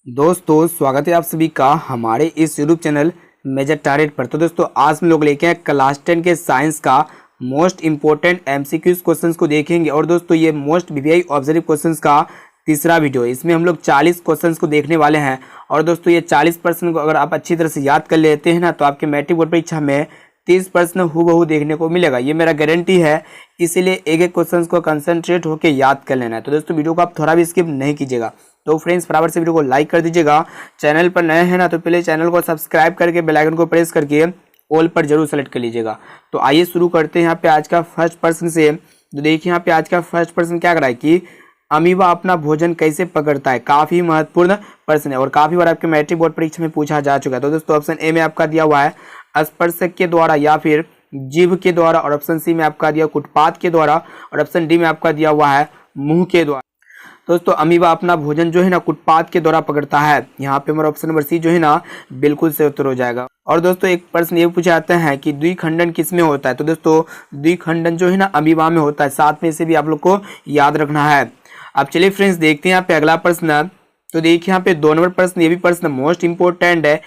दोस्तों स्वागत है आप सभी का हमारे इस यूट्यूब चैनल मेजर टारगेट पर। तो दोस्तों आज हम लोग लेके आए क्लास 10 के साइंस का मोस्ट इंपॉर्टेंट एमसीक्यूज क्वेश्चंस को देखेंगे। और दोस्तों ये मोस्ट वीवीआई ऑब्जर्व क्वेश्चंस का तीसरा वीडियो है। इसमें हम लोग 40 क्वेश्चंस को देखने वाले हैं। और दोस्तों ये 40% को अगर आप अच्छी तरह से याद कर लेते हैं ना तो आपके मैट्रिक बोर्ड परीक्षा में 30% हूबहू देखने को मिलेगा। ये मेरा गारंटी है, इसीलिए एक एक क्वेश्चंस को कंसंट्रेट होकर याद कर लेना है। तो दोस्तों वीडियो को आप थोड़ा भी स्किप नहीं कीजिएगा। तो फ्रेंड्स बराबर से वीडियो को लाइक कर दीजिएगा। चैनल पर नए हैं ना तो पहले चैनल को सब्सक्राइब करके बेल आइकन को प्रेस करके ऑल पर जरूर सेलेक्ट कर लीजिएगा। तो आइए शुरू करते हैं यहाँ पे आज का फर्स्ट प्रश्न से। तो देखिए यहाँ पे आज का फर्स्ट प्रश्न क्या कर रहा है कि अमीबा अपना भोजन कैसे पकड़ता है। काफी महत्वपूर्ण प्रश्न है और काफी बार आपके मैट्रिक बोर्ड परीक्षा में पूछा जा चुका है। तो दोस्तों ऑप्शन ए में आपका दिया हुआ है स्पर्शक के द्वारा या फिर जीभ के द्वारा, और ऑप्शन सी में आपका दिया कुटपात के द्वारा, और ऑप्शन डी में आपका दिया हुआ है मुंह के द्वारा। दोस्तों अमीबा अपना भोजन जो है ना कुटपात के द्वारा पकड़ता है। यहाँ पे हमारा ऑप्शन नंबर सी जो है ना बिल्कुल से उत्तर हो जाएगा। और दोस्तों एक प्रश्न ये पूछा जाता है कि द्विखंडन किस में होता है। तो दोस्तों द्विखंडन जो है ना अमीबा में होता है। साथ में से भी आप लोग को याद रखना है। अब चलिए फ्रेंड्स देखते हैं यहाँ पे अगला प्रश्न। तो देखिए यहाँ पे 2 नंबर प्रश्न, ये भी प्रश्न मोस्ट इंपोर्टेंट है।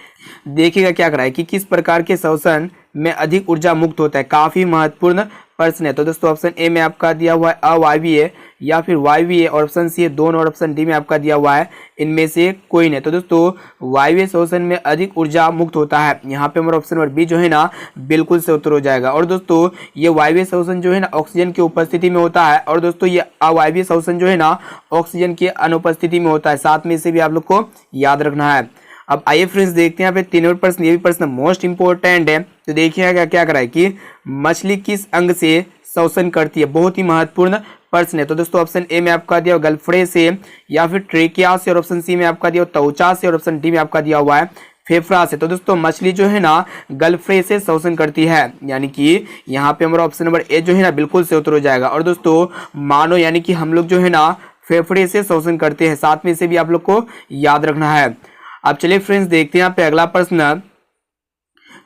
देखिएगा क्या कर रहा है कि किस प्रकार के श्वसन में अधिक ऊर्जा मुक्त होता है। काफी महत्वपूर्ण प्रश्न है। तो दोस्तों ऑप्शन ए में आपका दिया हुआ है अवायवीय या फिर वायवीय, और ऑप्शन सी है दोनों, और ऑप्शन डी में आपका दिया हुआ है इनमें से कोई नहीं। तो दोस्तों वायवीय श्वसन में अधिक ऊर्जा मुक्त होता है। यहाँ पे हमारा ऑप्शन नंबर बी जो है ना बिल्कुल से उत्तर हो जाएगा। और दोस्तों ये वायवीय श्वसन जो है ना ऑक्सीजन की उपस्थिति में होता है, और दोस्तों ये अवायवीय श्वसन जो है ना ऑक्सीजन की अनुपस्थिति में होता है। साथ में इसे भी आप लोग को याद रखना है। अब आइए फ्रेंड्स देखते हैं यहाँ पे 3 नंबर प्रश्न, ये भी प्रश्न मोस्ट इंपोर्टेंट है। तो देखिएगा क्या करा है कि मछली किस अंग से श्वसन करती है। बहुत ही महत्वपूर्ण प्रश्न है। तो दोस्तों ऑप्शन ए में आपका दिया गलफड़े से या फिर ट्रेकिया से, और ऑप्शन सी में आपका दिया त्वचा से, और ऑप्शन डी में आपका दिया हुआ है फेफड़ा से। तो दोस्तों मछली जो है ना गलफड़े से श्वसन करती है, यानी कि यहाँ पे हमारा ऑप्शन नंबर ए जो है ना बिल्कुल से उत्तर हो जाएगा। और दोस्तों मानो यानी कि हम लोग जो है ना फेफड़े से श्वसन करते हैं। साथ में इसे भी आप लोग को याद रखना है। अब चलिए फ्रेंड्स देखते हैं यहाँ पे अगला प्रश्न।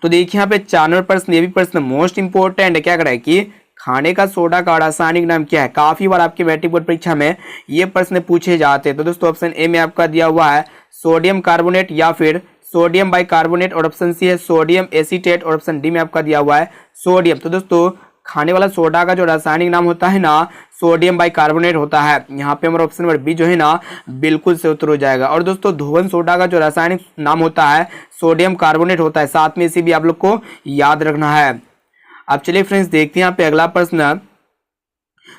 तो देखिए यहाँ पे 4 नंबर प्रश्न, ये भी प्रश्न मोस्ट इंपोर्टेंट है। क्या कर रहा है कि खाने का सोडा का रासायनिक नाम क्या है। काफी बार आपके मैट्रिक बोर्ड परीक्षा में ये प्रश्न पूछे जाते हैं। तो दोस्तों ऑप्शन ए में आपका दिया हुआ है सोडियम कार्बोनेट या फिर सोडियम बाइकार्बोनेट, और ऑप्शन सी है सोडियम एसीटेट, और ऑप्शन डी में आपका दिया हुआ है सोडियम। तो दोस्तों खाने वाला सोडा का जो रासायनिक नाम होता है ना सोडियम बाइकार्बोनेट होता है। यहाँ पे हमारा ऑप्शन नंबर बी जो है ना बिल्कुल से उत्तर हो जाएगा। और दोस्तों धोवन सोडा का जो रासायनिक नाम होता है सोडियम कार्बोनेट होता है। साथ में इसे भी आप लोग को याद रखना है। अब चलिए फ्रेंड्स देखते हैं यहाँ पे अगला प्रश्न।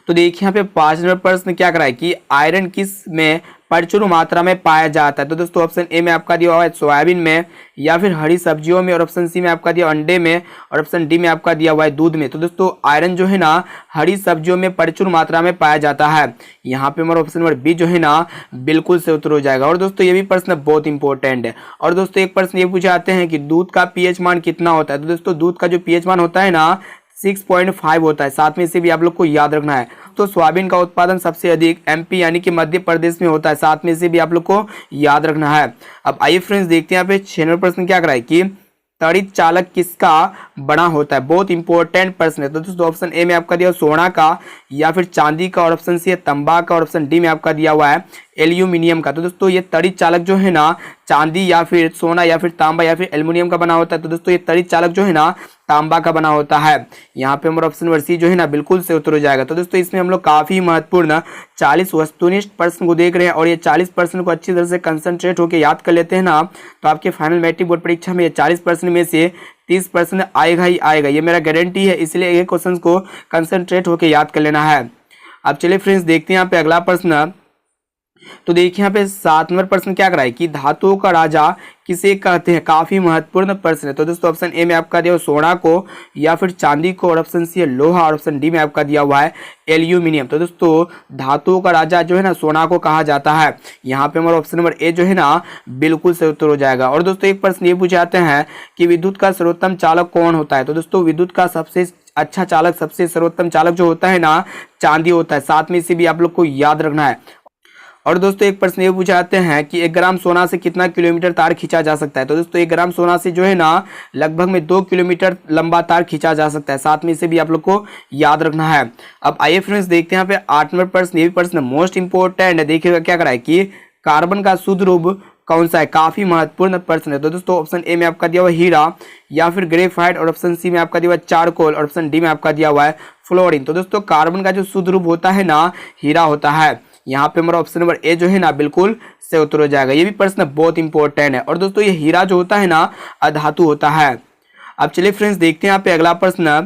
तो देखिए यहाँ पे 5 नंबर प्रश्न क्या करा है कि आयरन किस में प्रचुर मात्रा में पाया जाता है। तो दोस्तों ऑप्शन ए में आपका दिया हुआ है सोयाबीन में या फिर हरी सब्जियों में, और ऑप्शन सी में आपका दिया अंडे में, और ऑप्शन डी में आपका दिया हुआ है दूध में। तो दोस्तों आयरन जो है ना हरी सब्जियों में प्रचुर मात्रा में पाया जाता है। यहाँ पे हमारा ऑप्शन नंबर बी जो है ना बिल्कुल से उत्तर हो जाएगा। और दोस्तों ये भी प्रश्न बहुत इंपॉर्टेंट है। और दोस्तों एक प्रश्न ये पूछे जाते हैं कि दूध का पीएच मान कितना होता है। तो दोस्तों दूध का जो पीएच मान होता है ना 6.5 होता है। साथ में इसे भी आप लोग को याद रखना है। तो सोयाबीन का उत्पादन सबसे अधिक एमपी यानी कि मध्य प्रदेश में होता है। साथ में इसे भी आप लोग को याद रखना है। अब आइए फ्रेंड्स देखते हैं यहाँ पे 6 नंबर प्रश्न क्या कराए कि त्वरित चालक किसका बना होता है। बहुत इंपॉर्टेंट प्रश्न है। तो दोस्तों ऑप्शन ए में आपका दिया सोना का या फिर चांदी का, और ऑप्शन सी है तांबा का, और ऑप्शन डी में आपका दिया हुआ है एल्यूमिनियम का। तो दोस्तों ये त्वरित चालक जो है ना चांदी या फिर सोना या फिर तांबा या फिर एल्यूमिनियम का बना होता है। तो दोस्तों ये त्वरित चालक जो है ना तांबा का बना होता है। यहाँ पे हमारा ऑप्शन नंबर सी जो है ना बिल्कुल से उत्तर हो जाएगा। तो दोस्तों इसमें हम लोग काफी महत्वपूर्ण 40 वस्तुनिष्ठ प्रश्न को देख रहे हैं, और ये 40 प्रश्न को अच्छी तरह से कंसंट्रेट होकर याद कर लेते हैं ना तो आपके फाइनल मैट्रिक बोर्ड परीक्षा में ये 40 प्रश्न में से 30% आएगा ही आएगा। ये मेरा गारंटी है, इसलिए एक क्वेश्चन को कंसंट्रेट होकर याद कर लेना है। अब चलिए फ्रेंड्स देखते हैं यहाँ पे अगला प्रश्न। तो देखिए यहाँ पे 7 नंबर प्रश्न क्या कराए कि धातुओं का राजा किसे कहते हैं। काफी महत्वपूर्ण प्रश्न है। तो दोस्तों ऑप्शन ए में आपका दिया सोना को या फिर चांदी को, और ऑप्शन सी है लोहा, और ऑप्शन डी में आपका दिया हुआ है एल्यूमिनियम। तो दोस्तों धातुओं का राजा जो है ना सोना को कहा जाता है। यहाँ पे हमारा ऑप्शन नंबर ए जो है ना बिल्कुल से उत्तर हो जाएगा। और दोस्तों एक प्रश्न ये पूछे जाते हैं कि विद्युत का सर्वोत्तम चालक कौन होता है। तो दोस्तों विद्युत का सबसे अच्छा चालक, सबसे सर्वोत्तम चालक जो होता है ना चांदी होता है। साथ में इसे भी आप लोग को याद रखना है। और दोस्तों एक प्रश्न ये पूछे जाते हैं कि 1 ग्राम सोना से कितना किलोमीटर तार खींचा जा सकता है। तो दोस्तों 1 ग्राम सोना से जो है ना लगभग में 2 किलोमीटर लंबा तार खींचा जा सकता है। साथ में इसे भी आप लोग को याद रखना है। अब आइए फ्रेंड्स देखते हैं यहाँ पे 8 नंबर प्रश्न, ये भी प्रश्न मोस्ट इंपोर्टेंट है। देखिएगा क्या करा है कि कार्बन का शुद्ध रूप कौन सा है, काफी महत्वपूर्ण प्रश्न है। तो दोस्तों ऑप्शन ए में आपका दिया हुआ हीरा या फिर ग्रेफाइट, और ऑप्शन सी में आपका दिया हुआ चारकोल, और ऑप्शन डी में आपका दिया हुआ है फ्लोरीन। तो दोस्तों कार्बन का जो शुद्ध रूप होता है ना, हीरा होता है। यहाँ पे हमारा ऑप्शन नंबर ए जो है ना बिल्कुल से उत्तर हो जाएगा। ये भी प्रश्न बहुत इंपॉर्टेंट है। और दोस्तों ये हीरा जो होता है ना अधातु होता है। अब चलिए फ्रेंड्स देखते हैं यहाँ पे अगला प्रश्न।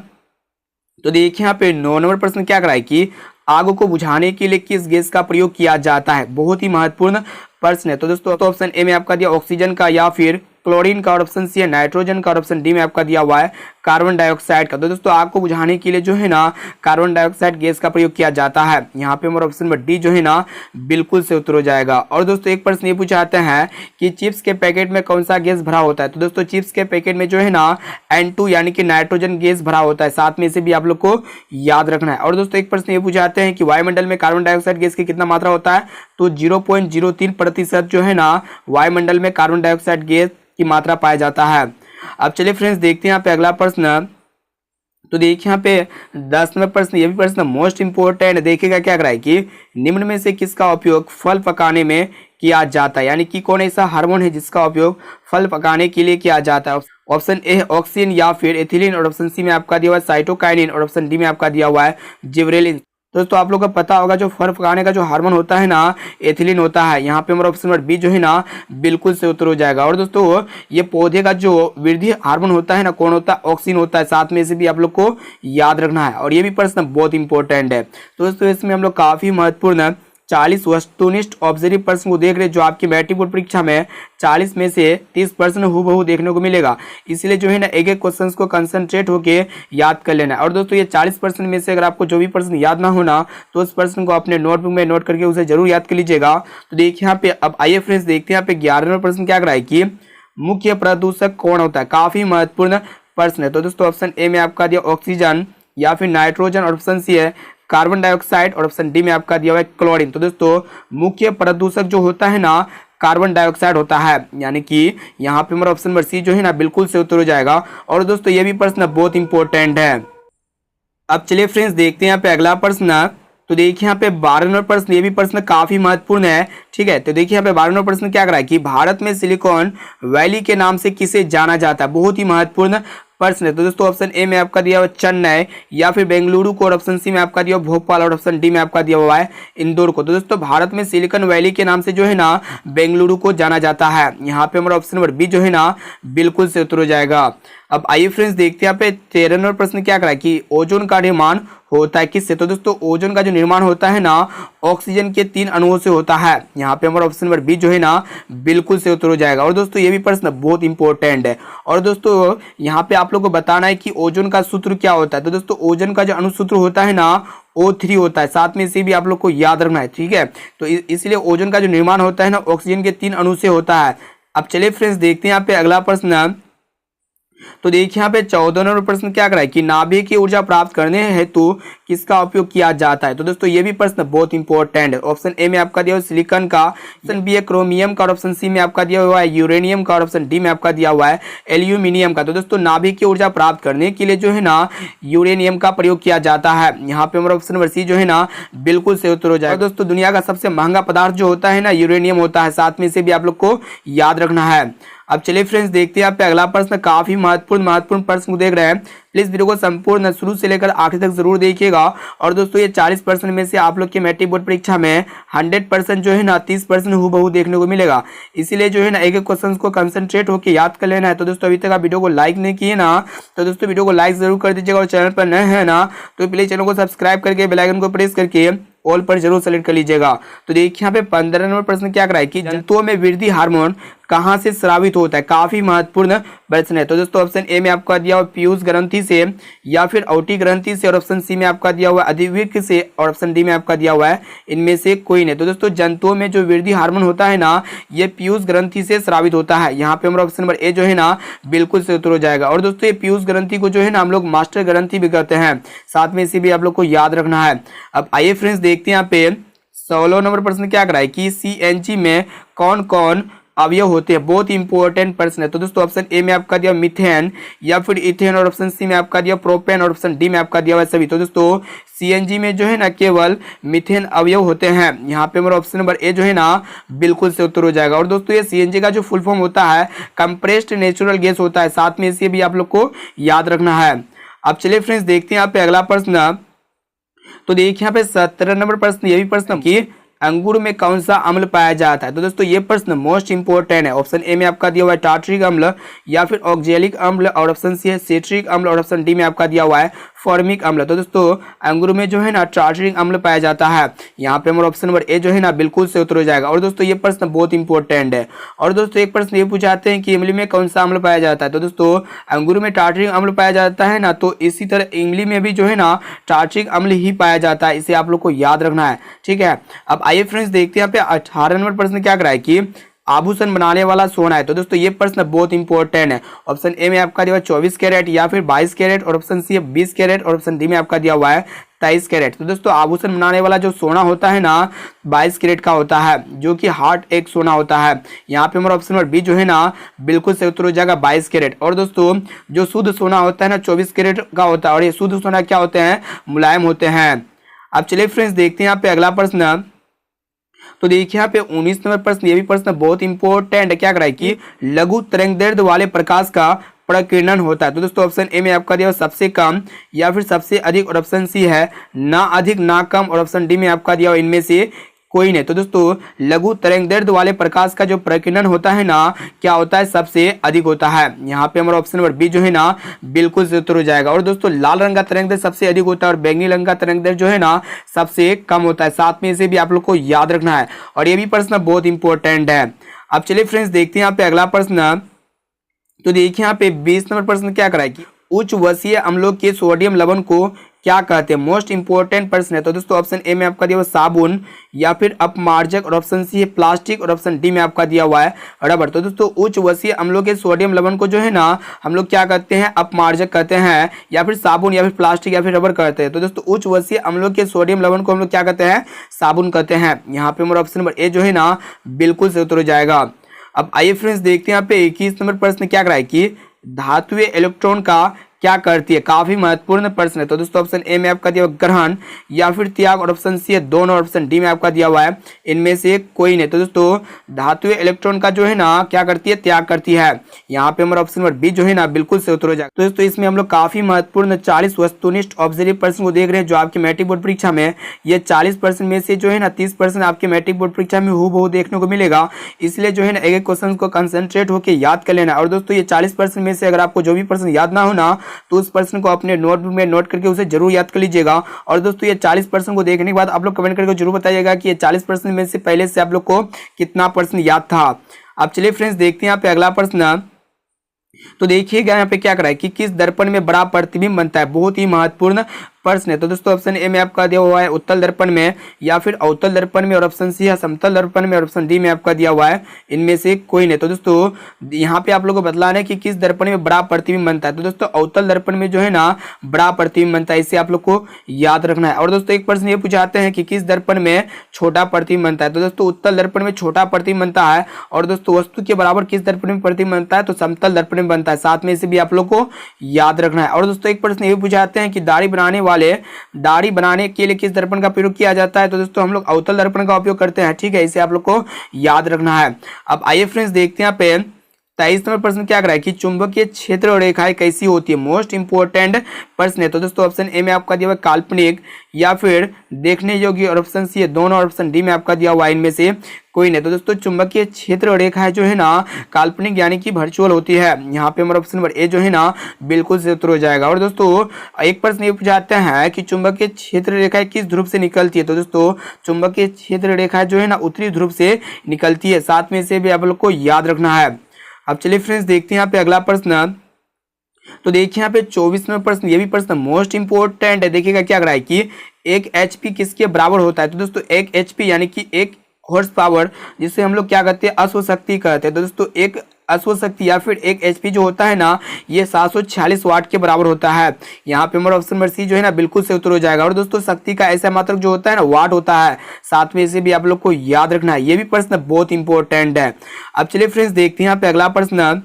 तो देखिए यहाँ पे 9 नंबर प्रश्न क्या कराए कि आग को बुझाने के लिए किस गैस का प्रयोग किया जाता है। बहुत ही महत्वपूर्ण प्रश्न है। तो दोस्तों तो ऑप्शन ए में आपका दिया ऑक्सीजन का, या फिर क्लोरीन का, और ऑप्शन सी है नाइट्रोजन का, और ऑप्शन डी में आपका दिया हुआ है कार्बन डाइऑक्साइड का। तो दोस्तों आग को बुझाने के लिए जो है ना कार्बन डाइऑक्साइड गैस का प्रयोग किया जाता है। यहाँ पे हमारा ऑप्शन नंबर डी जो है ना बिल्कुल से उत्तर हो जाएगा। और दोस्तों एक प्रश्न ये पूछा जाता है कि चिप्स के पैकेट में कौन सा गैस भरा होता है। तो दोस्तों चिप्स के पैकेट में जो है ना N2 यानी कि नाइट्रोजन गैस भरा होता है। साथ में इसे भी आप लोग को याद रखना है। और दोस्तों एक प्रश्न ये पूछा जाते हैं कि वायुमंडल में कार्बन डाइऑक्साइड गैस की कितना मात्रा होता है। तो 0.03% जो है ना वायुमंडल में कार्बन डाइऑक्साइड गैस की मात्रा पाया जाता है। अब चलिए फ्रेंड्स देखते हैं यहाँ पे अगला प्रश्न। तो देखिए यहाँ पे 10 नंबर प्रश्न, ये भी प्रश्न मोस्ट इंपोर्टेंट। देखिएगा क्या कराए कि निम्न में से किसका उपयोग फल पकाने में किया जाता है, यानी कि कौन ऐसा हार्मोन है जिसका उपयोग फल पकाने के लिए किया जाता है। ऑप्शन ए ऑक्सीन, या फिर एथिलीन, और ऑप्शन सी में आपका दिया हुआ है साइटोकाइनिन, और ऑप्शन डी में आपका दिया हुआ है जिबरेलिन। दोस्तों आप लोग को पता होगा जो फल पकाने का जो हार्मोन होता है ना एथिलीन होता है। यहाँ पे हमारा ऑप्शन नंबर बी जो है ना बिल्कुल से उत्तर हो जाएगा। और दोस्तों ये पौधे का जो वृद्धि हार्मोन होता है ना कौन होता है, ऑक्सीन होता है। साथ में इसे भी आप लोग को याद रखना है। और ये भी प्रश्न बहुत इंपॉर्टेंट है। तो दोस्तों इसमें हम लोग काफी महत्वपूर्ण 40 वस्तुनिष्ठ ऑब्जर्व प्रश्न को देख रहे हैं, जो आपकी मैट्रिक बोर्ड परीक्षा में 40 में से 30 प्रश्न हूबहू देखने को मिलेगा। इसलिए जो है ना एक एक क्वेश्चन को कंसंट्रेट होके याद कर लेना है। और दोस्तों ये 40 प्रश्न में से अगर आपको जो भी प्रश्न याद ना होना तो उस प्रश्न को अपने नोटबुक में नोट करके उसे जरूर याद कर लीजिएगा। तो देखिए यहाँ पे अब आइए फ्रेंड्स देखते हैं यहाँ पे 11 नंबर प्रश्न क्या कराए कि मुख्य प्रदूषक कौन होता है। काफी महत्वपूर्ण प्रश्न है। तो दोस्तों ऑप्शन ए में आपका दिया ऑक्सीजन, या फिर नाइट्रोजन, और ऑप्शन सी है कार्बन डाइऑक्साइड, और ऑप्शन डी में आपका दिया हुआ है क्लोरीन। तो दोस्तों मुख्य प्रदूषक जो होता है ना कार्बन डाइऑक्साइड होता है। यानी कि यहाँ पे हमारा ऑप्शन नंबर सी जो है ना बिल्कुल से उत्तर हो जाएगा। और दोस्तों ये भी प्रश्न बहुत इंपॉर्टेंट है। अब चलिए फ्रेंड्स देखते हैं यहाँ पे अगला प्रश्न। तो देखिए यहाँ पे 12 नंबर प्रश्न, ये भी प्रश्न काफी महत्वपूर्ण है। ठीक है, तो देखिए यहाँ पे 12 नंबर प्रश्न क्या कराए कि भारत में सिलिकॉन वैली के नाम से किसे जाना जाता है। बहुत ही महत्वपूर्ण प्रश्न है। तो दोस्तों ऑप्शन ए में आपका दिया हुआ चेन्नई, या फिर बेंगलुरु को, और ऑप्शन सी में आपका दिया हुआ भोपाल, और ऑप्शन डी में आपका दिया हुआ है इंदौर को। तो दोस्तों भारत में सिलिकॉन वैली के नाम से जो है ना बेंगलुरु को जाना जाता है। यहाँ पे हमारा ऑप्शन नंबर बी जो है ना बिल्कुल से उत्तर हो जाएगा। अब आइए फ्रेंड्स देखते हैं यहाँ पे 13 नंबर प्रश्न क्या कराए कि ओजोन का निर्माण होता है किससे। तो दोस्तों ओजोन का जो निर्माण होता है ना ऑक्सीजन के 3 अणुओं से होता है। यहाँ पे हमारा ऑप्शन नंबर बी जो है ना बिल्कुल से उत्तर हो जाएगा। और दोस्तों ये भी प्रश्न बहुत इंपॉर्टेंट है। और दोस्तों यहाँ पे आप लोग को बताना है कि ओजोन का सूत्र क्या होता है। तो दोस्तों ओजोन का जो अणुसूत्र होता है ना O3 होता है। साथ में इसे भी आप लोग को याद रखना है। ठीक है, तो इसलिए ओजोन का जो निर्माण होता है ना ऑक्सीजन के 3 अणु से होता है। अब चलिए फ्रेंड्स देखते हैं यहाँ पे अगला प्रश्न। तो देखिए यहाँ पे 14 नंबर प्रश्न क्या कराए कि नाभिक की ऊर्जा प्राप्त करने हेतु किसका उपयोग किया जाता है। तो दोस्तों ये भी प्रश्न बहुत इंपॉर्टेंट है। ऑप्शन ए में आपका दिया हुआ सिलिकॉन का, ऑप्शन बी है क्रोमियम का, और ऑप्शन सी में आपका दिया हुआ है यूरेनियम का, और ऑप्शन डी में आपका दिया हुआ है एल्यूमिनियम का। तो दोस्तों नाभिक की ऊर्जा प्राप्त करने के लिए जो है ना यूरेनियम का प्रयोग किया जाता है। यहाँ पे हमारा ऑप्शन नंबर सी जो है ना बिल्कुल से उत्तर हो जाएगा। दोस्तों दुनिया का सबसे महंगा पदार्थ जो होता है ना यूरेनियम होता है। साथ में इसे भी आप लोग को याद रखना है। अब चलिए फ्रेंड्स देखते हैं यहाँ पे अगला प्रश्न। काफी महत्वपूर्ण प्रश्न को देख रहे हैं। प्लीज वीडियो को संपूर्ण शुरू से लेकर आखिर तक जरूर देखिएगा। और दोस्तों ये 40% में से आप लोग के मैट्रिक बोर्ड परीक्षा में 100% जो है ना 30% हूबहू देखने को मिलेगा। इसीलिए जो है ना एक एक क्वेश्चन को कंसंट्रेट होकर याद कर लेना है। तो दोस्तों अभी तक आप वीडियो को लाइक नहीं किए ना तो दोस्तों वीडियो को लाइक जरूर कर दीजिएगा। और चैनल पर नए हैं ना तो प्लीज चैनल को सब्सक्राइब करके बेल आइकन को प्रेस करके ऑल पर जरूर सेलेक्ट कर लीजिएगा। तो देखिए यहाँ पे 15 नंबर प्रश्न क्या कराए कि जंतुओं में वृद्धि हार्मोन कहां से स्रावित होता है। काफी महत्वपूर्ण प्रश्न है। तो दोस्तों ऑप्शन ए में आपका दिया हुआ पीयूष ग्रंथि से, या फिर औटी ग्रंथि से, और ऑप्शन सी में आपका दिया हुआ अधिवृक्क से, और ऑप्शन डी में आपका दिया हुआ है इनमें से कोई नहीं। तो दोस्तों जंतुओं में जो वृद्धि हार्मोन होता है ना ये पीयूष ग्रंथि से स्रावित होता है। यहाँ पे हमारा ऑप्शन नंबर ए जो है ना बिल्कुल से उत्तर हो जाएगा। और दोस्तों ये पीयूष ग्रंथि को जो है ना हम लोग मास्टर ग्रंथि भी कहते हैं। साथ में इसे भी आप लोग को याद रखना है। अब आइए फ्रेंड्स देखते हैं यहाँ पे 16 नंबर प्रश्न क्या कराए कि CNG में कौन कौन अवयव होते हैं, बहुत इंपॉर्टेंट प्रश्न है। तो दोस्तों ऑप्शन ए में आपका दिया मीथेन या फिर इथेन, और ऑप्शन सी में आपका दिया प्रोपेन, और ऑप्शन डी में आपका दिया हुआ सभी। तो दोस्तों सीएनजी में जो है ना केवल मीथेन अवयव होते हैं। यहाँ पे हमारा ऑप्शन नंबर ए जो है ना बिल्कुल से उत्तर हो जाएगा। और दोस्तों ये सीएनजी का जो फुल फॉर्म होता है कंप्रेस्ड नेचुरल गैस होता है, साथ में इसे भी आप लोग को याद रखना है। अब चलिए फ्रेंड्स देखते हैं यहाँ पे अगला प्रश्न। तो देखिए यहाँ पे 17 नंबर प्रश्न, ये भी प्रश्न कि अंगूर में कौन सा अम्ल पाया जाता है। तो दोस्तों ये प्रश्न मोस्ट इंपोर्टेंट है। ऑप्शन ए में आपका दिया हुआ है टार्टरिक अम्ल या फिर ऑक्जेलिक अम्ल, और ऑप्शन सी है सिट्रिक अम्ल, और ऑप्शन डी में आपका दिया हुआ है फॉर्मिक अम्ल। तो दोस्तों अंगूर में जो है ना टार्टरिक अम्ल पाया जाता है। यहाँ पे हमारा ऑप्शन नंबर ए जो है ना बिल्कुल से उत्तर हो जाएगा। और दोस्तों ये प्रश्न बहुत इंपॉर्टेंट है। और दोस्तों एक प्रश्न ये पूछाते हैं कि इमली में कौन सा अम्ल पाया जाता है। तो दोस्तों अंगूर में टार्टरिक अम्ल पाया जाता है ना, तो इसी तरह इमली में भी जो है ना टार्टरिक अम्ल ही पाया जाता है, इसे आप लोग को याद रखना है, ठीक है। अब आइए फ्रेंड्स देखते हैं यहाँ पे 18 नंबर प्रश्न क्या कराए कि आभूषण बनाने वाला सोना है। तो दोस्तों ये प्रश्न बहुत इंपॉर्टेंट है। ऑप्शन ए में आपका दिया हुआ 24 कैरेट या फिर 22 कैरेट, और ऑप्शन सी है 20 कैरेट, और ऑप्शन डी में आपका दिया हुआ है 23 कैरेट। तो दोस्तों आभूषण बनाने वाला जो सोना होता है ना 22 कैरेट का होता है, जो कि हार्ट एक सोना होता है। यहाँ पे हमारा ऑप्शन नंबर बी जो है ना बिल्कुल से उत्तर हो जाएगा 22 कैरेट। और दोस्तों जो शुद्ध सोना होता है ना 24 कैरेट का होता है, और ये शुद्ध सोना क्या होते हैं, मुलायम होते हैं। अब चलिए फ्रेंड्स देखते हैं यहाँ पे अगला प्रश्न। तो देखिए यहाँ पे 19 नंबर प्रश्न, ये भी प्रश्न बहुत इंपॉर्टेंट है। क्या कराए कि लघु तरंगदैर्ध्य वाले प्रकाश का प्रकीर्णन होता है। तो दोस्तों ऑप्शन ए में आपका दिया सबसे कम या फिर सबसे अधिक, और ऑप्शन सी है ना अधिक ना कम, और ऑप्शन डी में आपका दिया इनमें से कोई नहीं। तो दोस्तों लघु तरंगदैर्ध्य वाले प्रकाश का जो प्रकीर्णन होता है ना क्या होता है, सबसे अधिक होता है। यहाँ पे हमारा ऑप्शन नंबर बी जो है ना बिल्कुल से उत्तर हो जाएगा। और दोस्तों लाल रंग का तरंगदैर्ध्य सबसे अधिक होता है, और बैंगनी रंग का तरंगदैर्ध्य जो है ना सबसे कम होता है, साथ में इसे भी आप लोग को याद रखना है। और ये भी प्रश्न बहुत इंपॉर्टेंट है। अब चलिए फ्रेंड्स देखते हैं यहाँ पे अगला प्रश्न। तो देखिए यहाँ पे 20 नंबर प्रश्न क्या कराए कि उच्च वसीय अम्लों के सोडियम लवण को क्या कहते हैं, मोस्ट इंपॉर्टेंट प्रश्न है। तो दोस्तों ऑप्शन ए में आपका दिया हुआ साबुन या फिर अपमार्जक, और ऑप्शन सी है प्लास्टिक, और ऑप्शन डी में आपका दिया हुआ है रबर। तो दोस्तों उच्च वसीय अम्लों के सोडियम लवण को जो है ना हम लोग क्या कहते हैं, अपमार्जक कहते हैं, या फिर साबुन, या फिर प्लास्टिक, या फिर रबर कहते हैं। तो दोस्तों उच्च वसीय अम्लों के सोडियम लवण को हम लोग क्या कहते हैं, साबुन कहते हैं। यहाँ पे हमारा ऑप्शन नंबर ए जो है ना बिल्कुल से उत्तर हो जाएगा। अब आइए फ्रेंड्स देखते हैं यहाँ पे 21 नंबर प्रश्न क्या कराए कि धातुएं इलेक्ट्रॉन का क्या करती है, काफी महत्वपूर्ण प्रश्न है। तो दोस्तों ऑप्शन ए में आपका दिया हुआ ग्रहण या फिर त्याग, और ऑप्शन सी है दोनों, और ऑप्शन डी में आपका दिया हुआ है इनमें से कोई नहीं। तो दोस्तों धातुएं इलेक्ट्रॉन का जो है ना क्या करती है, त्याग करती है। यहाँ पे हमारा ऑप्शन नंबर बी जो है ना बिल्कुल से उत्तर हो जाएगा। तो दोस्तों इसमें हम लोग काफी महत्वपूर्ण 40 वस्तुनिष्ठ ऑब्जर्वेटिव प्रश्न को देख रहे हैं, जो आपके मैट्रिक बोर्ड परीक्षा में ये 40% में से जो है ना 30% आपके मैट्रिक बोर्ड परीक्षा में हूबहू देखने को मिलेगा। इसलिए जो है ना एक एक क्वेश्चन को कंसंट्रेट होकर याद कर लेना। और दोस्तों ये 40% में से अगर आपको जो भी प्रश्न याद ना होना तो उस प्रश्न को अपने नोटबुक में नोट करके उसे जरूर याद कर लीजिएगा। और दोस्तों ये 40% को देखने के बाद आप लोग कमेंट करके जरूर बताइएगा कि ये 40% में से पहले से आप लोग को कितना प्रश्न याद था। अब चलिए फ्रेंड्स देखते हैं यहाँ पे अगला प्रश्न। तो देखिएगा यहाँ पे क्या करा है कि किस दर्पण में बड़ा प्रतिबिंब बनता है, बहुत ही महत्वपूर्ण प्रश्न है। तो दोस्तों ऑप्शन ए में आपका दिया हुआ है उत्तल दर्पण में या फिर अवतल दर्पण में, और ऑप्शन सी है समतल दर्पण में, और ऑप्शन डी में आपका दिया हुआ है इनमें से कोई नहीं। तो दोस्तों यहाँ पे आप लोगों को बतलाना है कि किस दर्पण में बड़ा प्रतिबिंब बनता है। तो दोस्तों अवतल दर्पण में जो है ना बड़ा प्रतिबिंब बनता है, इसे आप लोग को याद रखना है। और दोस्तों एक प्रश्न ये पूछाते हैं कि किस दर्पण में छोटा प्रतिबिंब बनता है। तो दोस्तों उत्तल दर्पण में छोटा प्रतिबिंब बनता है। और दोस्तों वस्तु के बराबर किस दर्पण में प्रतिबिंब बनता है, तो समतल दर्पण में बनता है, साथ में इसे भी आप लोग को याद रखना है। और दोस्तों एक प्रश्न ये पूछाते हैं कि दाढ़ी बनाने के लिए किस दर्पण का प्रयोग किया जाता है। तो दोस्तों हम लोग अवतल दर्पण का उपयोग करते हैं, ठीक है, इसे आप लोग को याद रखना है। अब आइए फ्रेंड्स देखते हैं यहाँ पे 23 नंबर प्रश्न क्या कराए कि चुंबकीय क्षेत्र और रेखाएं कैसी होती है, मोस्ट इंपोर्टेंट प्रश्न है। तो दोस्तों ऑप्शन ए में आपका दिया हुआ काल्पनिक या फिर देखने योग्य, और ऑप्शन सी है दोनों, और ऑप्शन डी में आपका दिया हुआ इनमें से कोई नहीं। तो दोस्तों चुंबकीय क्षेत्र और रेखाएं जो है ना काल्पनिक यानी कि वर्चुअल होती है। यहाँ पे हमारा ऑप्शन नंबर ए जो है ना बिल्कुल से उत्तर हो जाएगा। और दोस्तों एक प्रश्न ये पूछाते हैं कि चुंबकीय क्षेत्र रेखाएं किस ध्रुव से निकलती है। तो दोस्तों चुंबकीय क्षेत्र रेखाएं जो है ना उत्तरी ध्रुव से निकलती है, साथ में से भी आप लोग को याद रखना है। अब चलिए फ्रेंड्स देखते हैं यहाँ पे अगला प्रश्न। तो देखिए यहाँ पे 24 नंबर प्रश्न, ये भी प्रश्न मोस्ट इंपोर्टेंट है। देखिएगा क्या कराए कि 1 HP किसके बराबर होता है। तो दोस्तों 1 HP यानी कि 1 हॉर्स पावर, जिसे हम लोग क्या कहते हैं अश्व शक्ति कहते हैं। तो दोस्तों एक अश्व शक्ति या फिर एक एचपी जो होता है ना, ये 746 वाट के बराबर होता है। यहाँ पे हमारा ऑप्शन नंबर सी जो है ना बिल्कुल से उत्तर हो जाएगा। और दोस्तों शक्ति का ऐसा मात्रक जो होता है ना वाट होता है, साथ में इसे भी आप लोग को याद रखना है, ये भी प्रश्न बहुत इंपॉर्टेंट है। अब चलिए फ्रेंड्स देखते हैं यहाँ पे अगला प्रश्न।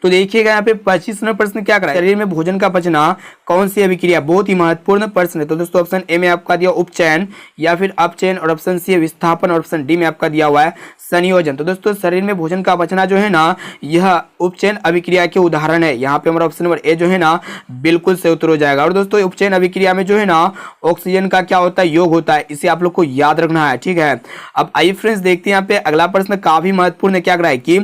तो देखिएगा यहाँ पे 25 नंबर प्रश्न क्या करा है, शरीर में भोजन का पचना कौन सी अभिक्रिया, बहुत ही महत्वपूर्ण प्रश्न है। तो दोस्तों ऑप्शन ए में आपका दिया उपचयन या फिर अपचयन, और ऑप्शन सी है विस्थापन, और ऑप्शन डी में आपका दिया हुआ है संयोजन। तो दोस्तों शरीर में भोजन का पचना जो है ना, यह उपचयन अभिक्रिया के उदाहरण है। यहाँ पे हमारा ऑप्शन नंबर ए जो है ना बिल्कुल से उत्तर हो जाएगा। और दोस्तों उपचयन अभिक्रिया में जो है ना ऑक्सीजन का क्या होता है, योग होता है, इसे आप लोग को याद रखना है, ठीक है। अब आइए फ्रेंड्स देखते हैं यहाँ पे अगला प्रश्न, काफी महत्वपूर्ण है। क्या करा है कि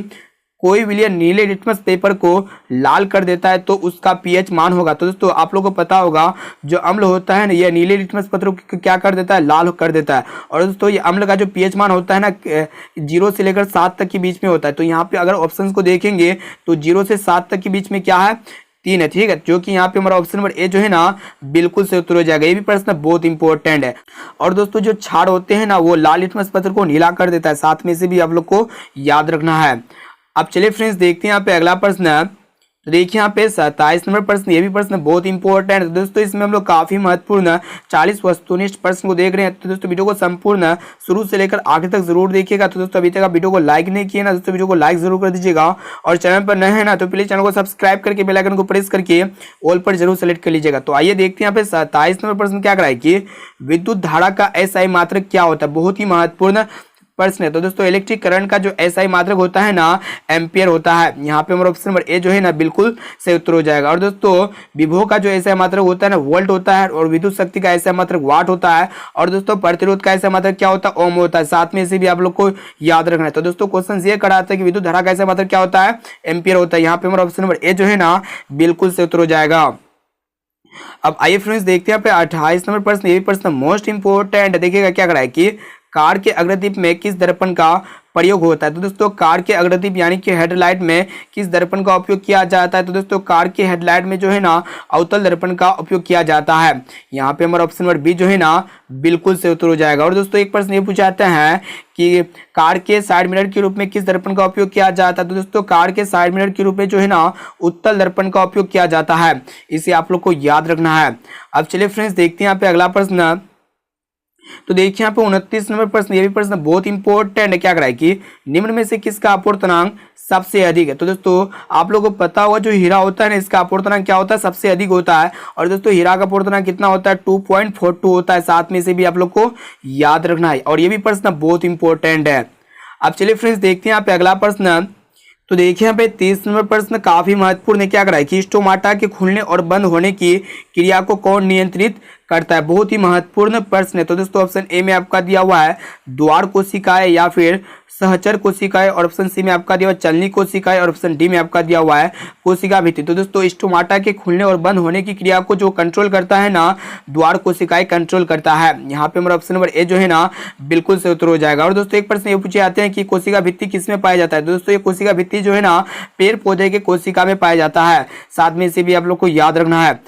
कोई विलय नीले लिटमस पेपर को लाल कर देता है तो उसका पीएच मान होगा। तो दोस्तों आप लोगों को पता होगा जो अम्ल होता है ना, यह नीले लिटमस पत्र को क्या कर देता है, लाल कर देता है। और दोस्तों ये अम्ल का जो पीएच मान होता है ना 0 से लेकर 7 तक के बीच में होता है। तो यहाँ पे अगर ऑप्शंस को देखेंगे तो 0 से 7 तक के बीच में क्या है, 3 है, ठीक है, जो कि यहाँ पे हमारा ऑप्शन नंबर ए जो है ना बिल्कुल से उत्तर हो जाएगा। ये भी प्रश्न बहुत इंपॉर्टेंट है। और दोस्तों जो क्षार होते हैं ना वो लाल लिटमस पत्र को नीला कर देता है, साथ में से भी आप लोग को याद रखना है। अब चलिए फ्रेंड्स देखते हैं यहाँ पे अगला प्रश्न। तो देखिए यहाँ पे 27 नंबर प्रश्न, ये भी प्रश्न बहुत इंपॉर्टेंट है। तो दोस्तों इसमें हम लोग काफी महत्वपूर्ण 40 वस्तुनिष्ठ प्रश्न को देख रहे हैं। तो दोस्तों वीडियो को संपूर्ण शुरू से लेकर आखिर तक जरूर देखिएगा। तो दोस्तों अभी तक आप वीडियो को लाइक नहीं किए ना, दोस्तों वीडियो को लाइक जरूर कर दीजिएगा, और चैनल पर नए हैं ना तो प्लीज चैनल को सब्सक्राइब करके बेल आइकन को प्रेस करके ऑल पर जरूर सेलेक्ट कर लीजिएगा। तो आइए देखते हैं यहाँ पे 27 नंबर प्रश्न क्या कराए कि विद्युत धारा का एसआई मात्रक क्या होता है, बहुत ही महत्वपूर्ण प्रश्न है। तो दोस्तों इलेक्ट्रिक करंट का जो एसआई मात्रक होता है ना एम्पियर होता है। यहाँ पे हमारा ऑप्शन नंबर ए जो है ना बिल्कुल से उत्तर हो जाएगा। और दोस्तों विभव का जो एसआई मात्रक होता है ना वोल्ट होता है, और विद्युत शक्ति का एसआई मात्रक वाट होता है। और दोस्तों प्रतिरोध का एसआई मात्रक क्या होता है, ओम होता है, साथ में इसे भी आप लोग को याद रखना है। तो दोस्तों क्वेश्चन ये कराता है कि विद्युत धारा का एसआई मात्रक क्या होता है, एम्पियर होता है। यहाँ पे हमारा ऑप्शन नंबर ए जो है ना बिल्कुल से उत्तर हो जाएगा। अब आइए फ्रेंड्स देखते हैं यहाँ पे 28 नंबर प्रश्न, ये प्रश्न मोस्ट इंपोर्टेंट। देखिएगा क्या करा है कि कार के अग्रदीप में किस दर्पण का प्रयोग होता है। तो दोस्तों कार के अग्रदीप यानी कि हेडलाइट में किस दर्पण का उपयोग किया जाता है। तो दोस्तों कार के हेडलाइट में जो है ना अवतल दर्पण का उपयोग किया जाता है। यहाँ पे हमारा ऑप्शन नंबर बी जो है ना बिल्कुल से उत्तर हो जाएगा। और दोस्तों एक प्रश्न ये पूछाते हैं कि कार के साइड मिरर के रूप में किस दर्पण का उपयोग किया जाता है। तो दोस्तों कार के साइड मिरर के रूप में जो है ना उत्तल दर्पण का उपयोग किया जाता है, इसे आप लोग को याद रखना है। अब चलिए फ्रेंड्स देखते हैं यहाँ पे अगला प्रश्न। तो देखिए यहाँ पे 29 नंबर प्रश्न, ये भी प्रश्न बहुत इंपॉर्टेंट है। क्या कराए कि निम्न में से किसका अपवर्तनांक सबसे अधिक है। तो दोस्तों आप लोगों को पता होगा जो हीरा होता है ना इसका अपवर्तनांक क्या होता है, सबसे अधिक होता है। और दोस्तों हीरा का अपवर्तनांक कितना होता है, 2.42 होता है, साथ में से भी आप लोग को याद रखना है। और ये भी प्रश्न बहुत इंपॉर्टेंट है। अब चलिए फ्रेंड्स देखते हैं यहाँ पे अगला प्रश्न। तो देखिए यहाँ पे 30 नंबर प्रश्न काफी महत्वपूर्ण है। क्या कराए कि स्टोमाटा के खुलने और बंद होने की क्रिया को कौन नियंत्रित करता है, बहुत ही महत्वपूर्ण प्रश्न है। तो दोस्तों ऑप्शन ए में आपका दिया हुआ है द्वार कोशिकाएं या फिर सहचर कोशिकाएं, और ऑप्शन सी में आपका दिया हुआ चलनी कोशिकाएं, और ऑप्शन डी में आपका दिया हुआ है कोशिका भित्ति। तो दोस्तों स्टोमाटा के खुलने और बंद होने की क्रिया को जो कंट्रोल करता है ना द्वार कोशिकाएं कंट्रोल करता है। यहाँ पे हमारा ऑप्शन नंबर ए जो है ना बिल्कुल से उत्तर हो जाएगा। और दोस्तों एक प्रश्न ये पूछे जाते हैं कि कोशिका भित्ति किसमें पाया जाता है। दोस्तों ये कोशिका भित्ति जो है ना पेड़ पौधे के कोशिका में पाया जाता है, साथ में इसे भी आप लोग को याद रखना है।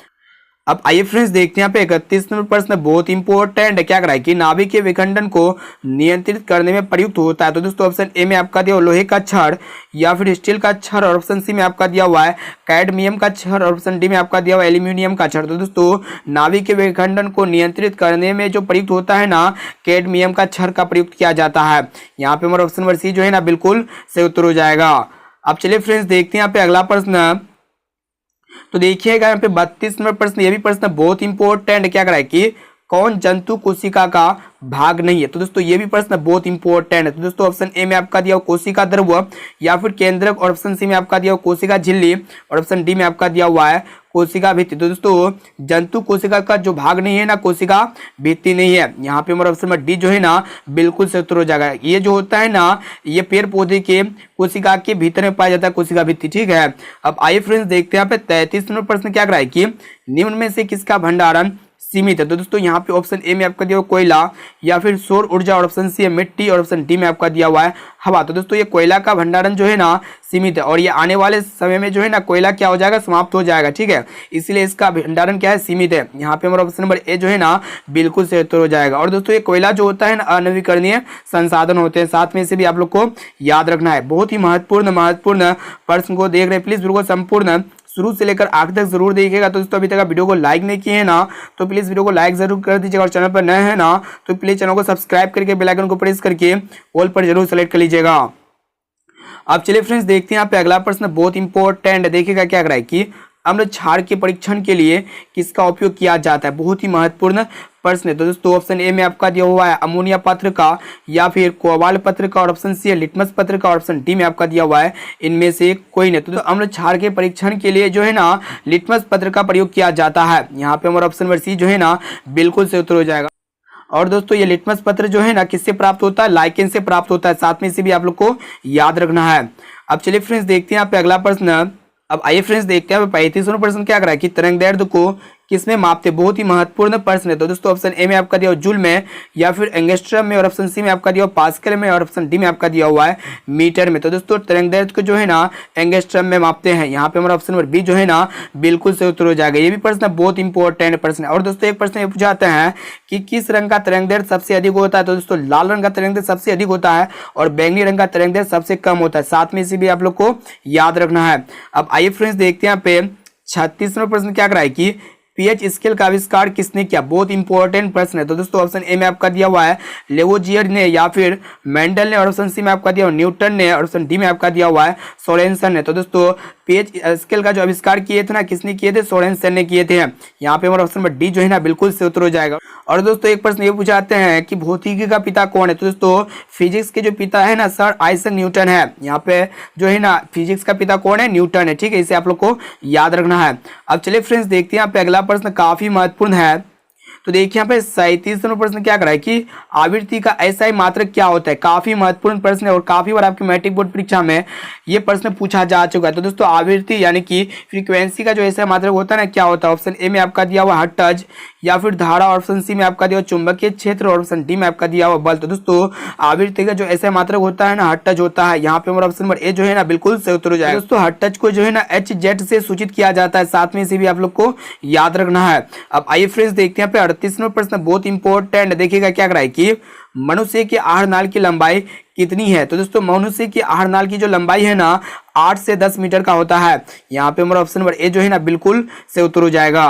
अब आइए फ्रेंड्स देखते हैं यहाँ पे 31 नंबर प्रश्न बहुत इंपॉर्टेंट है। क्या कराए कि नाभिक के विखंडन को नियंत्रित करने में प्रयुक्त होता है। तो दोस्तों ऑप्शन ए में आपका दिया लोहे का छड़ या फिर स्टील का छड़, और ऑप्शन सी में आपका दिया हुआ है कैडमियम का छड़, और ऑप्शन डी में आपका दिया हुआ है एल्यूमिनियम का छड़। तो दोस्तों नाभिक के विखंडन को नियंत्रित करने में जो प्रयुक्त होता है ना कैडमियम का छड़ का प्रयुक्त किया जाता है। यहाँ पे हमारा ऑप्शन नंबर सी जो है ना बिल्कुल से उत्तर हो जाएगा। अब चलिए फ्रेंड्स देखते हैं यहाँ पे अगला प्रश्न। तो देखिएगा यहाँ पे 32 नंबर प्रश्न, ये भी प्रश्न बहुत इंपॉर्टेंट है। क्या कराए कि कौन जंतु कोशिका का भाग नहीं है। तो दोस्तों ये भी प्रश्न बहुत इंपॉर्टेंट है। तो दोस्तों ऑप्शन ए में आपका दिया कोशिका द्रव या फिर केंद्रक, और ऑप्शन सी में आपका दिया कोशिका झिल्ली, और ऑप्शन डी में आपका दिया हुआ है कोशिका भित्ति। तो दोस्तों जंतु कोशिका का जो भाग नहीं है ना कोशिका भित्ति नहीं है। यहाँ पे हमारा ऑप्शन नंबर डी जो है ना बिल्कुल से उत्तर हो जाएगा। ये जो होता है ना ये पेड़ पौधे के कोशिका के भीतर में पाया जाता है कोशिका भित्ति, ठीक है। अब आइए फ्रेंड्स देखते हैं यहाँ पे 33 नंबर प्रश्न। क्या कराए कि निम्न में से किसका भंडारण सीमित है। तो दोस्तों यहाँ पे ऑप्शन ए में आपका दिया हुआ कोयला या फिर सौर ऊर्जा, और ऑप्शन सी है मिट्टी, और ऑप्शन डी में आपका दिया हुआ है हवा। तो दोस्तों ये कोयला का भंडारण जो है ना सीमित है, और ये आने वाले समय में जो है ना कोयला क्या हो जाएगा, समाप्त हो जाएगा, ठीक है, इसलिए इसका भंडारण क्या है, सीमित है। यहाँ पे हमारा ऑप्शन नंबर ए जो है ना बिल्कुल सही उत्तर हो जाएगा। और दोस्तों ये कोयला जो होता है ना अनवीकरणीय संसाधन होते हैं, साथ में से भी आप लोग को याद रखना है। बहुत ही महत्वपूर्ण प्रश्न को देख रहे हैं, प्लीज वीडियो को संपूर्ण शुरू से लेकर आखिर तक जरूर देखिएगा। तो दोस्तों अभी तक आप वीडियो को लाइक नहीं किए हैं ना तो प्लीज वीडियो को लाइक जरूर कर दीजिएगा, और चैनल पर नए हैं ना तो प्लीज चैनल को सब्सक्राइब करके बेल आइकन को प्रेस करके ऑल पर जरूर सेलेक्ट कर लीजिएगा। अब चलिए फ्रेंड्स देखते हैं यहाँ पे अगला प्रश्न, बहुत इंपॉर्टेंट, देखिएगा क्या कर रहा है कि अम्ल क्षार के परीक्षण के लिए किसका उपयोग किया जाता है। बहुत ही महत्वपूर्ण प्रश्न है। तो दोस्तों ऑप्शन ए में आपका दिया हुआ है अमोनिया पत्र का या फिर कोबाल्ट पत्र का, और ऑप्शन सी है लिटमस पत्र का, और ऑप्शन डी में आपका दिया हुआ है इनमें से कोई नहीं। तो अम्ल क्षार के परीक्षण के लिए जो है ना लिटमस पत्र का प्रयोग किया जाता है। यहाँ पे हमारा ऑप्शन नंबर सी जो है ना बिल्कुल से उत्तर हो जाएगा। और दोस्तों ये लिटमस पत्र जो है ना किससे प्राप्त होता है, लाइकेन से प्राप्त होता है, साथ में इसे भी आप लोग को याद रखना है। अब चलिए फ्रेंड्स देखते हैं यहाँ पे अगला प्रश्न। अब आइए फ्रेंड्स देखते हैं 35वां प्रश्न क्या कर रहा है कि तरंग दैर्ध्य को किसमें मापते, बहुत ही महत्वपूर्ण प्रश्न है। तो दोस्तों ऑप्शन ए में आपका दिया हुआ जूल में या फिर एंगस्ट्रम में, और ऑप्शन सी में आपका दिया हुआ पास्कल में, और ऑप्शन डी में आपका दिया हुआ है मीटर में। तो दोस्तों तरंग दैर्ध्य को जो है ना एंगस्ट्रम में मापते हैं। यहाँ पे हमारा ऑप्शन नंबर बी जो है ना बिल्कुल से उत्तर हो जाएगा। ये भी प्रश्न बहुत इंपॉर्टेंट प्रश्न है। और दोस्तों एक प्रश्न ये पूछाते हैं कि किस रंग का तरंग दैर्ध्य सबसे अधिक होता है। तो दोस्तों लाल रंग का तरंग दैर्ध्य सबसे अधिक होता है, और बैंगनी रंग का तरंग दैर्ध्य सबसे कम होता है, साथ में इसे भी आप लोग को याद रखना है। अब आइए फ्रेंड्स देखते हैं यहाँ पे 36वां प्रश्न क्या कर रहा है कि पीएच स्केल का आविष्कार किसने किया। बहुत इंपॉर्टेंट प्रश्न है। तो दोस्तों ऑप्शन ए में आपका दिया हुआ है लेवोजियर ने या फिर मेंडल ने, और ऑप्शन सी में आपका दिया हुआ न्यूटन ने, और ऑप्शन डी में आपका दिया हुआ है सोरेनसन ने। तो दोस्तों पीएच स्केल का जो आविष्कार किए थे ना किसने किए थे, सोरेनसन ने किए थे। यहाँ पे हमारा ऑप्शन नंबर डी जो है ना बिल्कुल से उत्तर हो जाएगा। और दोस्तों एक प्रश्न ये पूछाते हैं कि भौतिकी का पिता कौन है। तो दोस्तों फिजिक्स के जो पिता है ना सर आइजैक न्यूटन है। यहाँ पे जो है ना फिजिक्स का पिता कौन है, न्यूटन है, ठीक है, इसे आप लोग को याद रखना है। अब चलिए फ्रेंड्स देखते हैं यहाँ पे अगला प्रश्न काफी महत्वपूर्ण है। तो देखिए यहाँ पे 37वां प्रश्न क्या कर रहा है कि आवृत्ति का एसआई मात्रक क्या होता है। काफी महत्वपूर्ण प्रश्न है, और काफी बार आपकी मैट्रिक बोर्ड परीक्षा में ये प्रश्न पूछा जा चुका है। तो दोस्तों आवृत्ति यानी कि फ्रीक्वेंसी का जो एसआई मात्रक होता है ना क्या होता है। ऑप्शन ए में आपका दिया हुआ हर्ट्ज या फिर धारा, ऑप्शन सी में आपका दिया हुआ चुंबकीय क्षेत्र, और ऑप्शन डी में आपका दिया हुआ बल। तो दोस्तों आवृत्ति का जो एसआई मात्रक होता है ना हर्ट्ज होता है। यहाँ पे हमारा ऑप्शन नंबर ए जो है ना बिल्कुल सही उत्तर हो जाएगा। दोस्तों हर्ट्ज को जो है ना HZ से सूचित किया जाता है, साथ में इसे भी आप लोग को याद रखना है। अब आइए फ्रेंड्स देखते हैं 38वां प्रश्न, बहुत इंपॉर्टेंट, देखिएगा क्या कर रहा है कि मनुष्य की आहार नाल की लंबाई कितनी है। तो दोस्तों मनुष्य की आहार नाल की जो लंबाई है ना 8 से 10 मीटर का होता है। यहाँ पे हमारा ऑप्शन नंबर ए जो है ना बिल्कुल से उत्तर हो जाएगा।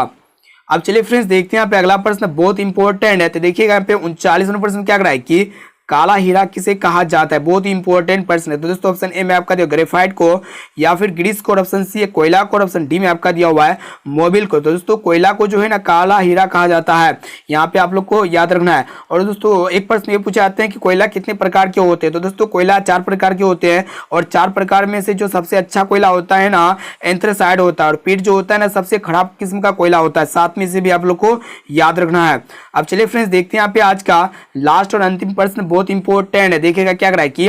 अब चलिए फ्रेंड्स देखते हैं यहाँ पे अगला प्रश्न, बहुत इंपॉर्टेंट है। तो देखिएगा यहाँ पे 39वां प्रश्न क्या कर रहा है कि काला हीरा किसे कहा जाता है। बहुत ही इंपॉर्टेंट प्रश्न है। तो दोस्तों ऑप्शन ए में आपका दिया ग्रेफाइट को या फिर ग्रीस को, ऑप्शन सी है कोयला को, और ऑप्शन डी में आपका दिया हुआ है मोबिल को। तो दोस्तों कोयला को जो है ना काला हीरा कहा जाता है, यहाँ पे आप लोग को याद रखना है। और दोस्तों एक प्रश्न ये पूछे जाते हैं कि कोयला कितने प्रकार के होते हैं। तो दोस्तों कोयला 4 प्रकार के होते हैं, और 4 प्रकार में से जो सबसे अच्छा कोयला होता है ना एंथ्रासाइड होता है, और पीट जो होता है ना सबसे खराब किस्म का कोयला होता है, साथ में से भी आप लोग को याद रखना है। अब चलिए फ्रेंड्स देखते हैं यहाँ पे आज का लास्ट और अंतिम प्रश्न, बहुत इंपॉर्टेंट है। देखिएगा क्या कर रहा है कि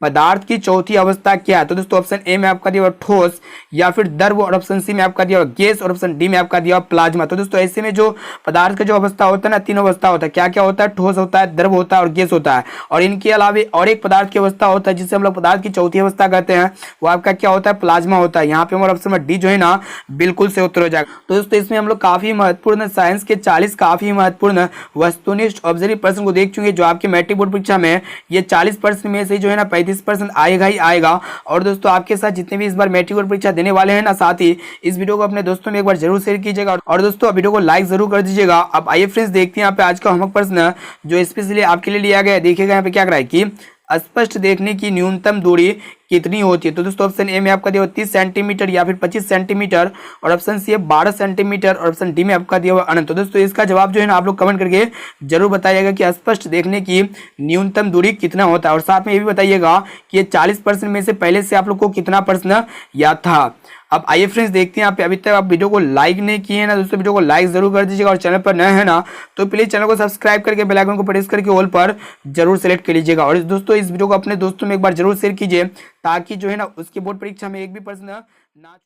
पदार्थ की चौथी अवस्था क्या है। तो दोस्तों ऑप्शन ए में आपका दिया हुआ ठोस या फिर द्रव, और ऑप्शन सी में आपका दिया हुआ गैस, और ऑप्शन डी में आपका दिया हुआ प्लाज्मा। तो दोस्तों ऐसे में जो पदार्थ का जो अवस्था होता है ना 3 अवस्था होता है। क्या क्या होता है, ठोस होता है, द्रव होता है, और गैस होता है। और इनके अलावा और एक पदार्थ की अवस्था होता है जिसे हम लोग पदार्थ की चौथी अवस्था कहते हैं, वो आपका क्या होता है, प्लाज्मा होता है। यहाँ पे हमारा ऑप्शन डी जो है ना बिल्कुल से उत्तर हो जाएगा। तो दोस्तों इसमें हम लोग काफी महत्वपूर्ण साइंस के 40 काफी महत्वपूर्ण वस्तुनिष्ठ ऑब्जर्व प्रश्न को देख चुके, जो आपके मैट्रिक बोर्ड परीक्षा में ये 40 प्रश्न में से जो है ना 35% आएगा ही आएगा। और दोस्तों आपके साथ जितने भी इस बार मैट्रिक बोर्ड परीक्षा देने वाले हैं ना, साथ ही इस वीडियो को अपने दोस्तों में एक बार जरूर शेयर कीजिएगा, और दोस्तों वीडियो को लाइक जरूर कर दीजिएगा। अब आइए फ्रेंड्स देखते हैं यहाँ पे आज का होमवर्क प्रश्न जो स्पेशली आपके लिए लिया गया है। देखिएगा यहाँ पे क्या कर रहा है कि स्पष्ट देखने की न्यूनतम दूरी कितनी होती है। तो दोस्तों ऑप्शन ए में आपका दिया हुआ 30 सेंटीमीटर या फिर 25 सेंटीमीटर, और ऑप्शन सी है 12 सेंटीमीटर, और ऑप्शन डी में आपका दिया हुआ अनंत। तो दोस्तों इसका जवाब जो है ना आप लोग कमेंट करके जरूर बताइएगा कि स्पष्ट देखने की न्यूनतम दूरी कितना होता है, और साथ में ये भी बताइएगा कि ये 40% में से पहले से आप लोग को कितना प्रश्न याद था। अब आइए फ्रेंड्स देखते हैं यहाँ पे, अभी तक आप वीडियो को लाइक नहीं किए हैं ना दोस्तों, वीडियो को लाइक जरूर कर दीजिएगा, और चैनल पर नए हैं ना तो प्लीज चैनल को सब्सक्राइब करके बेल आइकन को प्रेस करके ऑल पर जरूर सेलेक्ट कर लीजिएगा। और दोस्तों इस वीडियो को अपने दोस्तों में एक बार जरूर शेयर कीजिए, ताकि जो है ना उसकी बोर्ड परीक्षा में एक भी प्रश्न ना